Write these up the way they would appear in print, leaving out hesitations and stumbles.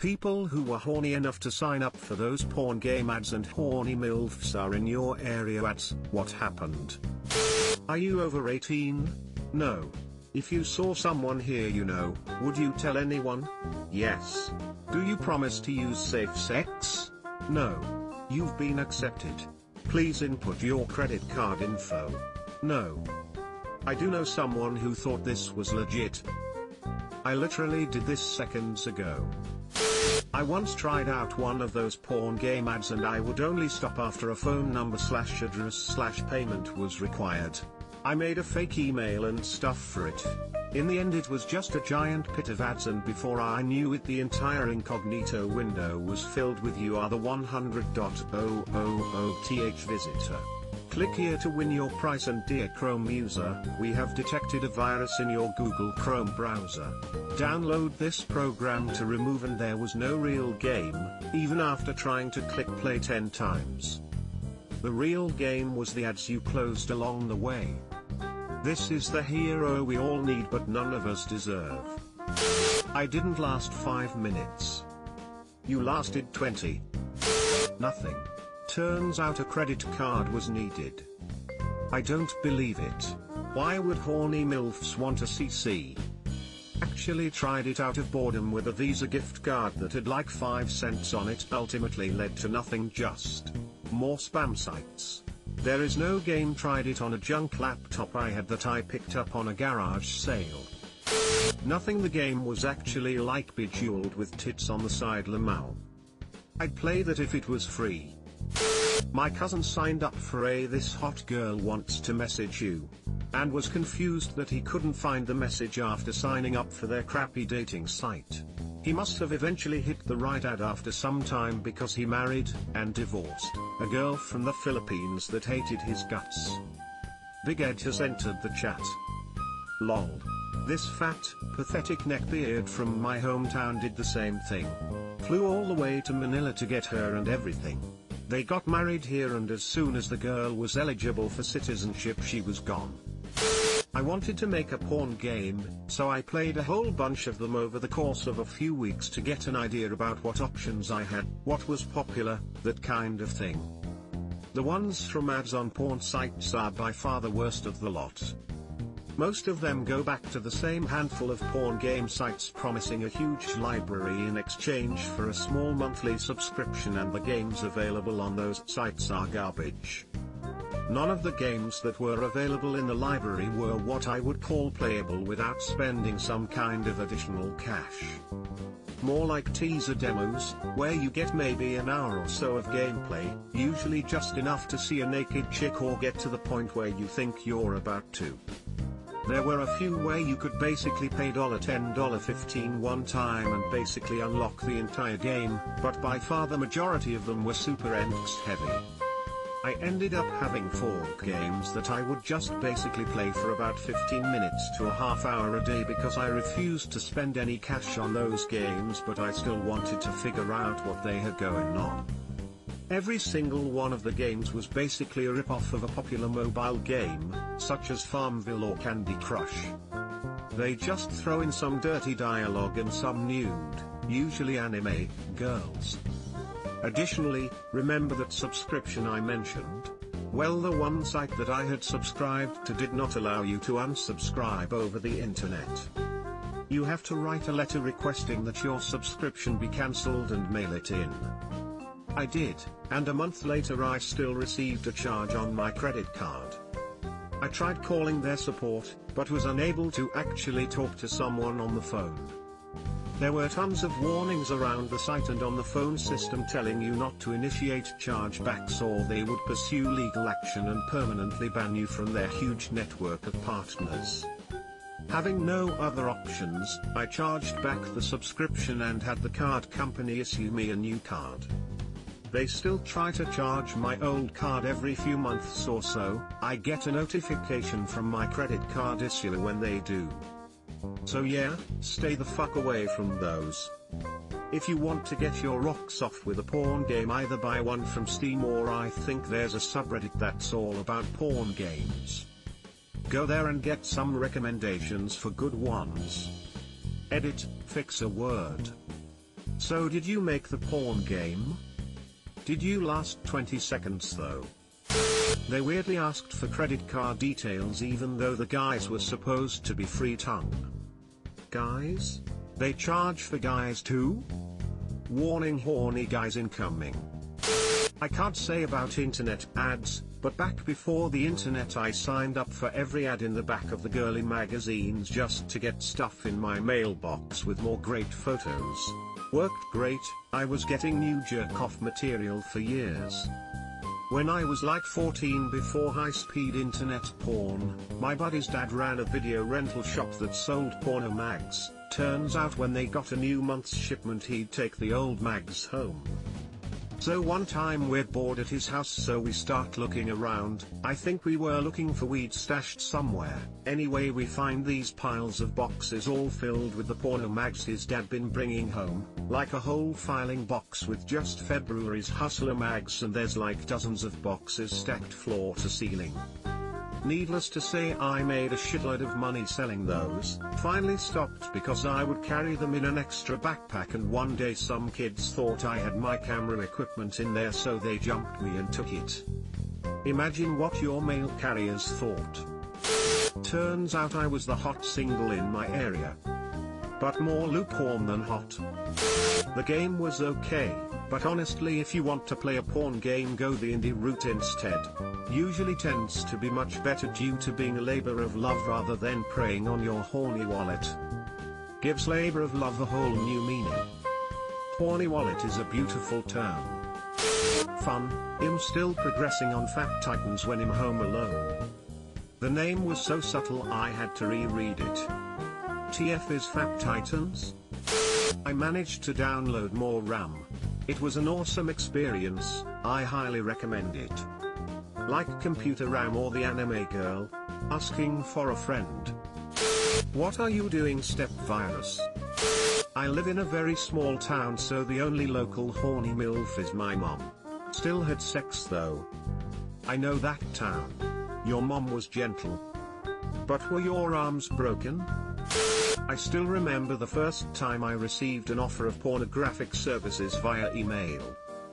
People who were horny enough to sign up for those porn game ads and horny MILFs are in your area ads. What happened? Are you over 18? No. If you saw someone here you know, would you tell anyone? Yes. Do you promise to use safe sex? No. You've been accepted. Please input your credit card info. No. I do know someone who thought this was legit. I literally did this seconds ago. I once tried out one of those porn game ads and I would only stop after a phone number / address / payment was required. I made a fake email and stuff for it. In the end it was just a giant pit of ads, and before I knew it the entire incognito window was filled with "You are the 100.000th visitor. Click here to win your prize, and dear Chrome user, we have detected a virus in your Google Chrome browser. Download this program to remove," and there was no real game, even after trying to click play 10 times. The real game was the ads you closed along the way. This is the hero we all need but none of us deserve. I didn't last 5 minutes. You lasted 20. Nothing. Turns out a credit card was needed. I don't believe it. Why would horny MILFs want a CC? Actually tried it out of boredom with a Visa gift card that had like 5 cents on it. Ultimately led to nothing, just more spam sites. There is no game. Tried it on a junk laptop I had that I picked up on a garage sale. Nothing. The game was actually like Bejeweled with tits on the side. Lamau. I'd play that if it was free. My cousin signed up for a "this hot girl wants to message you," and was confused that he couldn't find the message after signing up for their crappy dating site. He must have eventually hit the right ad after some time because he married, and divorced, a girl from the Philippines that hated his guts. Big Ed has entered the chat. Lol. This fat, pathetic neckbeard from my hometown did the same thing. Flew all the way to Manila to get her and everything. They got married here, and as soon as the girl was eligible for citizenship she was gone. I wanted to make a porn game, so I played a whole bunch of them over the course of a few weeks to get an idea about what options I had, what was popular, that kind of thing. The ones from ads on porn sites are by far the worst of the lot. Most of them go back to the same handful of porn game sites promising a huge library in exchange for a small monthly subscription, and the games available on those sites are garbage. None of the games that were available in the library were what I would call playable without spending some kind of additional cash. More like teaser demos, where you get maybe an hour or so of gameplay, usually just enough to see a naked chick or get to the point where you think you're about to. There were a few where you could basically pay $10, $15 one time and basically unlock the entire game, but by far the majority of them were super NX heavy. I ended up having 4 games that I would just basically play for about 15 minutes to a half hour a day because I refused to spend any cash on those games, but I still wanted to figure out what they had going on. Every single one of the games was basically a rip-off of a popular mobile game, such as Farmville or Candy Crush. They just throw in some dirty dialogue and some nude, usually anime, girls. Additionally, remember that subscription I mentioned? Well, the one site that I had subscribed to did not allow you to unsubscribe over the internet. You have to write a letter requesting that your subscription be cancelled and mail it in. I did, and a month later I still received a charge on my credit card. I tried calling their support, but was unable to actually talk to someone on the phone. There were tons of warnings around the site and on the phone system telling you not to initiate chargebacks or they would pursue legal action and permanently ban you from their huge network of partners. Having no other options, I charged back the subscription and had the card company issue me a new card. They still try to charge my old card every few months or so. I get a notification from my credit card issuer when they do. So yeah, stay the fuck away from those. If you want to get your rocks off with a porn game, either buy one from Steam or I think there's a subreddit that's all about porn games. Go there and get some recommendations for good ones. Edit, fix a word. So did you make the porn game? Did you last 20 seconds though? They weirdly asked for credit card details even though the guys were supposed to be free tongue. Guys? They charge for guys too? Warning, horny guys incoming. I can't say about internet ads, but back before the internet I signed up for every ad in the back of the girly magazines just to get stuff in my mailbox with more great photos. Worked great, I was getting new jerk-off material for years. When I was like 14 before high-speed internet porn, my buddy's dad ran a video rental shop that sold porno mags. Turns out when they got a new month's shipment he'd take the old mags home. So one time we're bored at his house so we start looking around. I think we were looking for weed stashed somewhere. Anyway, we find these piles of boxes all filled with the porno mags his dad been bringing home, like a whole filing box with just February's Hustler mags, and there's like dozens of boxes stacked floor to ceiling. Needless to say, I made a shitload of money selling those. Finally stopped because I would carry them in an extra backpack, and one day some kids thought I had my camera equipment in there so they jumped me and took it. Imagine what your mail carriers thought. Turns out I was the hot single in my area. But more lukewarm than hot. The game was okay, but honestly if you want to play a porn game, go the indie route instead. Usually tends to be much better due to being a labor of love rather than preying on your horny wallet. Gives labor of love a whole new meaning. Horny wallet is a beautiful term. Fun, I'm still progressing on Fat Titans when I'm home alone. The name was so subtle I had to reread it. TF is Fat Titans? I managed to download more RAM. It was an awesome experience, I highly recommend it. Like computer RAM or the anime girl? Asking for a friend. What are you doing, Step Virus? I live in a very small town so the only local horny MILF is my mom. Still had sex though. I know that town. Your mom was gentle. But were your arms broken? I still remember the first time I received an offer of pornographic services via email.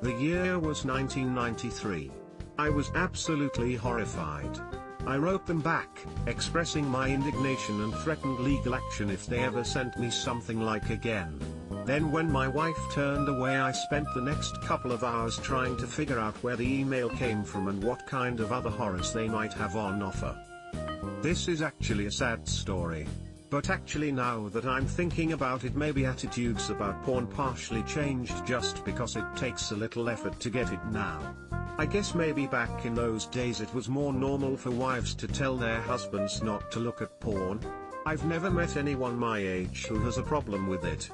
The year was 1993. I was absolutely horrified. I wrote them back, expressing my indignation and threatened legal action if they ever sent me something like again. Then when my wife turned away, I spent the next couple of hours trying to figure out where the email came from and what kind of other horrors they might have on offer. This is actually a sad story. But actually now that I'm thinking about it, maybe attitudes about porn partially changed just because it takes a little effort to get it now. I guess maybe back in those days it was more normal for wives to tell their husbands not to look at porn. I've never met anyone my age who has a problem with it.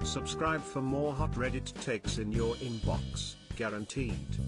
Subscribe for more hot Reddit takes in your inbox, guaranteed.